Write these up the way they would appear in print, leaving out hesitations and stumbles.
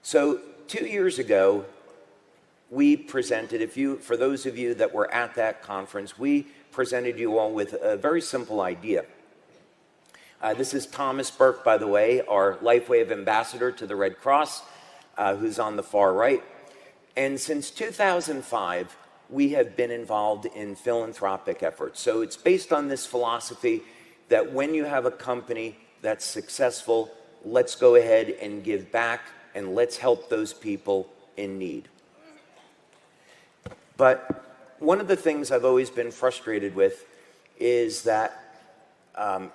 So 2 years ago, we presented, for those of you that were at that conference, we presented you all with a very simple idea. This is Thomas Burke, by the way, our LifeWave ambassador to the Red Cross, who's on the far right. And since 2005, we have been involved in philanthropic efforts. So it's based on this philosophy that when you have a company that's successful, let's go ahead and give back and let's help those people in need. But one of the things I've always been frustrated with is that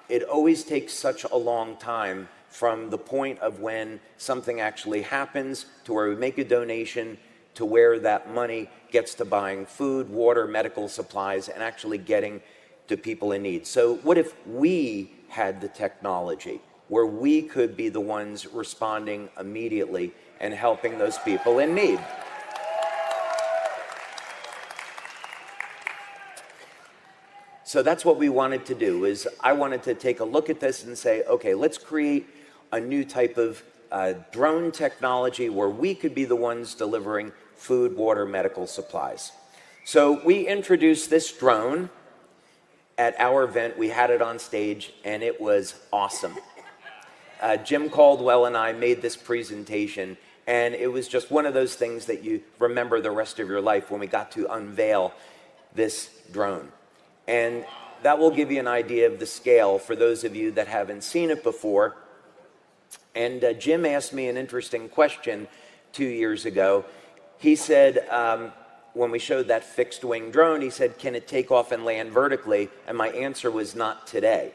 it always takes such a long time from the point of when something actually happens to where we make a donation to where that money gets to buying food, water, medical supplies, and actually getting to people in need. So what if we had the technology where we could be the ones responding immediately and helping those people in need? So that's what we wanted to do, is I wanted to take a look at this and say, okay, let's create a new type of drone technology where we could be the ones delivering food, water, medical supplies. So we introduced this drone at our event. We had it on stage, and it was awesome. Jim Caldwell and I made this presentation, and it was just one of those things that you remember the rest of your life when we got to unveil this drone. And that will give you an idea of the scale for those of you that haven't seen it before. And Jim asked me an interesting question 2 years ago. He said, when we showed that fixed wing drone, he said, can it take off and land vertically? And my answer was not today.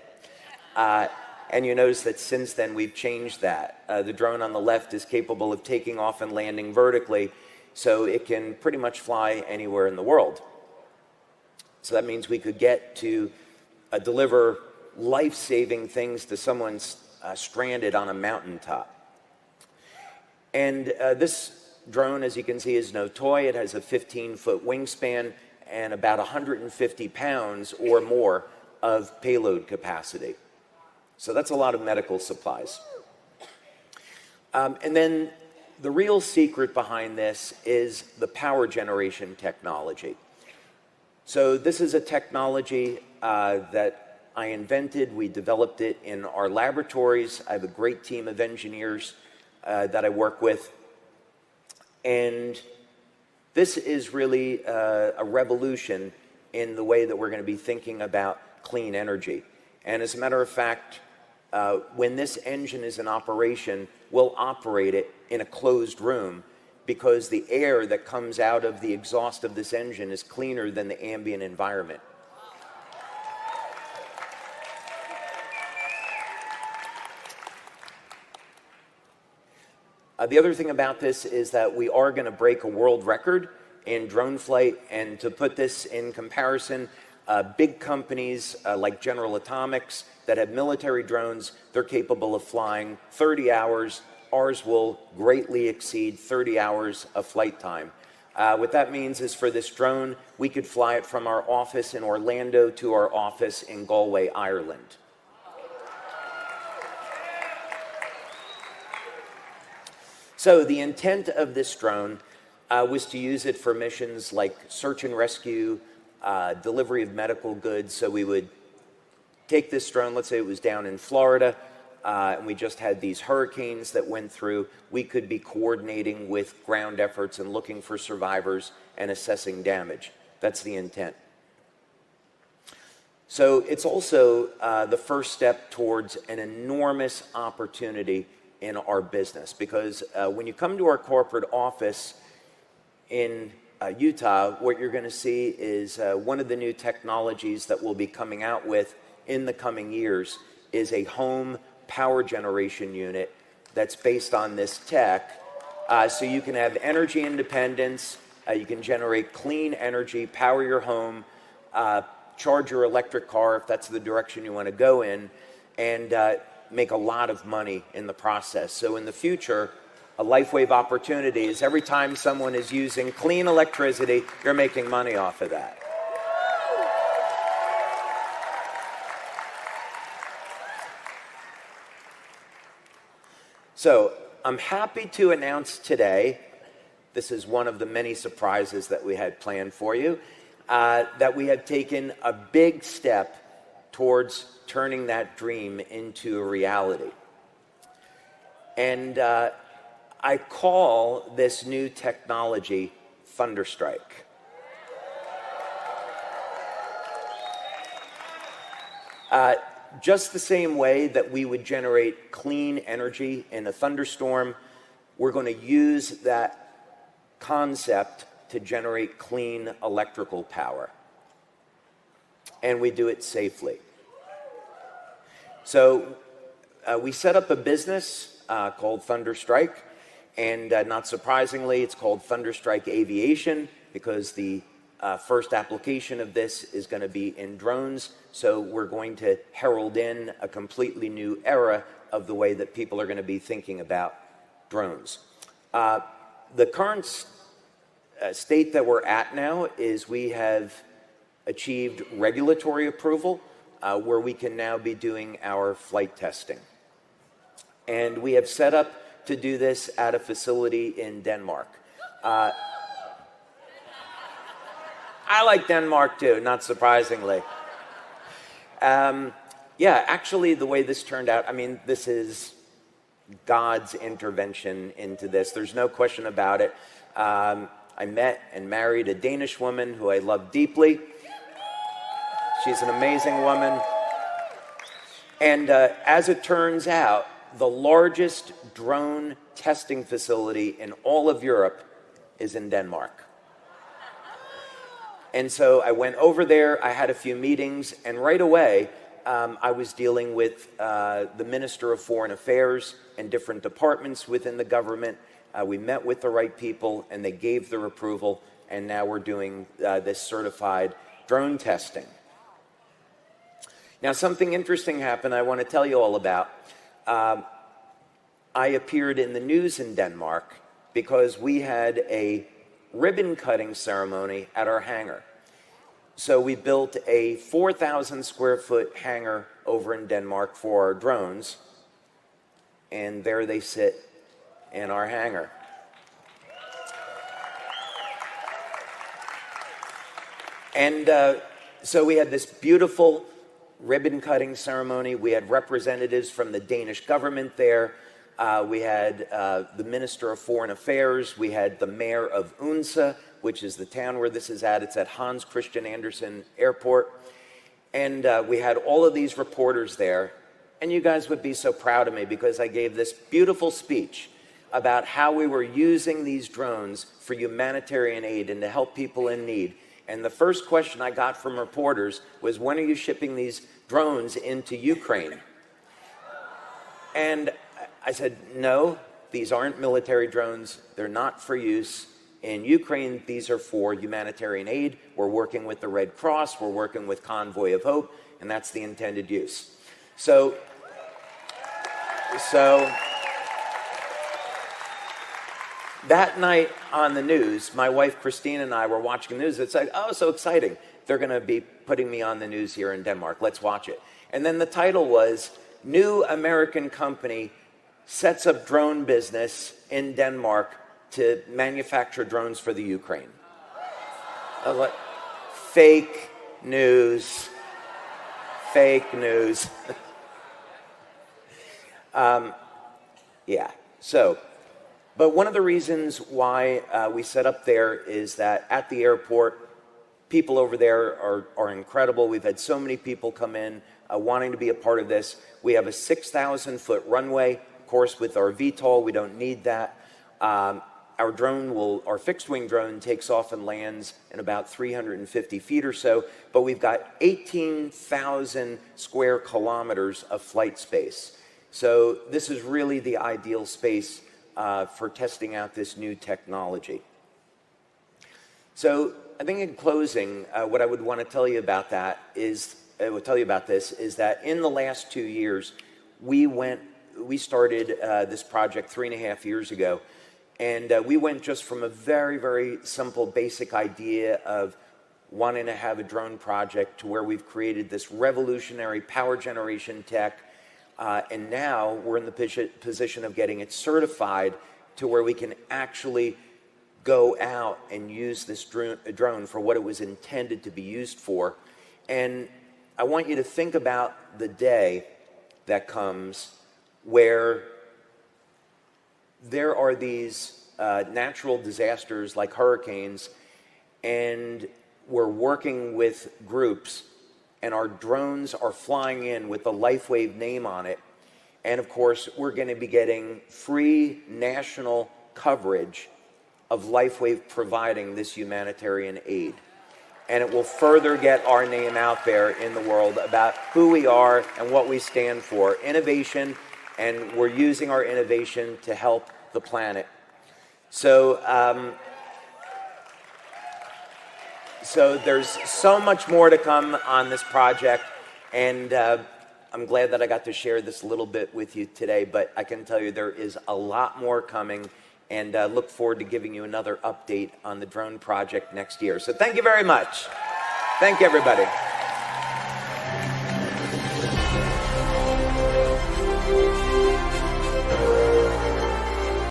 And you notice that since then we've changed that. The drone on the left is capable of taking off and landing vertically, so it can pretty much fly anywhere in the world. So that means we could get to deliver life-saving things to someone stranded on a mountaintop. And this drone, as you can see, is no toy. It has a 15-foot wingspan and about 150 pounds or more of payload capacity. So that's a lot of medical supplies. And then the real secret behind this is the power generation technology. So this is a technology that I invented. We developed it in our laboratories. I have a great team of engineers that I work with. And this is really a revolution in the way that we're going to be thinking about clean energy. And as a matter of fact, when this engine is in operation, we'll operate it in a closed room, because the air that comes out of the exhaust of this engine is cleaner than the ambient environment. The other thing about this is that we are going to break a world record in drone flight, and to put this in comparison, big companies like General Atomics that have military drones, they're capable of flying 30 hours. Ours will greatly exceed 30 hours of flight time. What that means is for this drone, we could fly it from our office in Orlando to our office in Galway, Ireland. So the intent of this drone was to use it for missions like search and rescue, delivery of medical goods. So we would take this drone, let's say it was down in Florida, and we just had these hurricanes that went through. We could be coordinating with ground efforts and looking for survivors and assessing damage. That's the intent. So it's also the first step towards an enormous opportunity in our business, because when you come to our corporate office in Utah, what you're going to see is one of the new technologies that we'll be coming out with in the coming years is a home power generation unit that's based on this tech. So you can have energy independence, you can generate clean energy, power your home, charge your electric car if that's the direction you want to go in, and make a lot of money in the process. So in the future, a LifeWave opportunity is every time someone is using clean electricity, you're making money off of that. So I'm happy to announce today, this is one of the many surprises that we had planned for you, that we have taken a big step towards turning that dream into a reality. And I call this new technology Thunderstrike. Just the same way that we would generate clean energy in a thunderstorm, we're going to use that concept to generate clean electrical power. And we do it safely. So we set up a business called Thunderstrike, and not surprisingly, it's called Thunderstrike Aviation because the first application of this is going to be in drones. So we're going to herald in a completely new era of the way that people are going to be thinking about drones. The current state that we're at now is we have achieved regulatory approval where we can now be doing our flight testing. And we have set up to do this at a facility in Denmark. I like Denmark too, not surprisingly. Yeah, actually the way this turned out, I mean, this is God's intervention into this. There's no question about it. I met and married a Danish woman who I love deeply. She's an amazing woman. And as it turns out, the largest drone testing facility in all of Europe is in Denmark. And so I went over there, I had a few meetings, and right away I was dealing with the Minister of Foreign Affairs and different departments within the government. We met with the right people, and they gave their approval, and now we're doing this certified drone testing. Now, something interesting happened I want to tell you all about. I appeared in the news in Denmark because we had a ribbon-cutting ceremony at our hangar. So we built a 4,000 square foot hangar over in Denmark for our drones, and there they sit in our hangar. And so we had this beautiful ribbon-cutting ceremony. We had representatives from the Danish government there. We had the Minister of Foreign Affairs. We had the mayor of Odense, which is the town where this is at. It's at Hans Christian Andersen Airport. And we had all of these reporters there. And you guys would be so proud of me because I gave this beautiful speech about how we were using these drones for humanitarian aid and to help people in need. And the first question I got from reporters was, when are you shipping these drones into Ukraine? And I said, no, these aren't military drones. They're not for use in Ukraine. These are for humanitarian aid. We're working with the Red Cross. We're working with Convoy of Hope, and that's the intended use. So that night on the news, my wife Christine and I were watching the news. It's like, oh, so exciting. They're going to be putting me on the news here in Denmark. Let's watch it. And then the title was, New American Company Sets Up Drone Business in Denmark to Manufacture Drones for the Ukraine. I was like, fake news. Fake news. Yeah, so, but one of the reasons why we set up there is that at the airport, people over there are incredible. We've had so many people come in wanting to be a part of this. We have a 6,000 foot runway. Of course, with our VTOL, we don't need that. Our fixed wing drone takes off and lands in about 350 feet or so, but we've got 18,000 square kilometers of flight space. So this is really the ideal space for testing out this new technology. So I think in closing, what I would want to tell you about that is, is that in the last 2 years, we started this project 3.5 years ago, and we went just from a very, very simple, basic idea of wanting to have a drone project to where we've created this revolutionary power generation tech, And now we're in the position of getting it certified to where we can actually go out and use this drone for what it was intended to be used for. And I want you to think about the day that comes where there are these natural disasters like hurricanes, and we're working with groups, and our drones are flying in with the LifeWave name on it. And of course, we're going to be getting free national coverage of LifeWave providing this humanitarian aid. And it will further get our name out there in the world about who we are and what we stand for. Innovation, and we're using our innovation to help the planet. So there's so much more to come on this project, and I'm glad that I got to share this a little bit with you today, but I can tell you there is a lot more coming, and look forward to giving you another update on the drone project next year. So thank you very much. Thank you, everybody.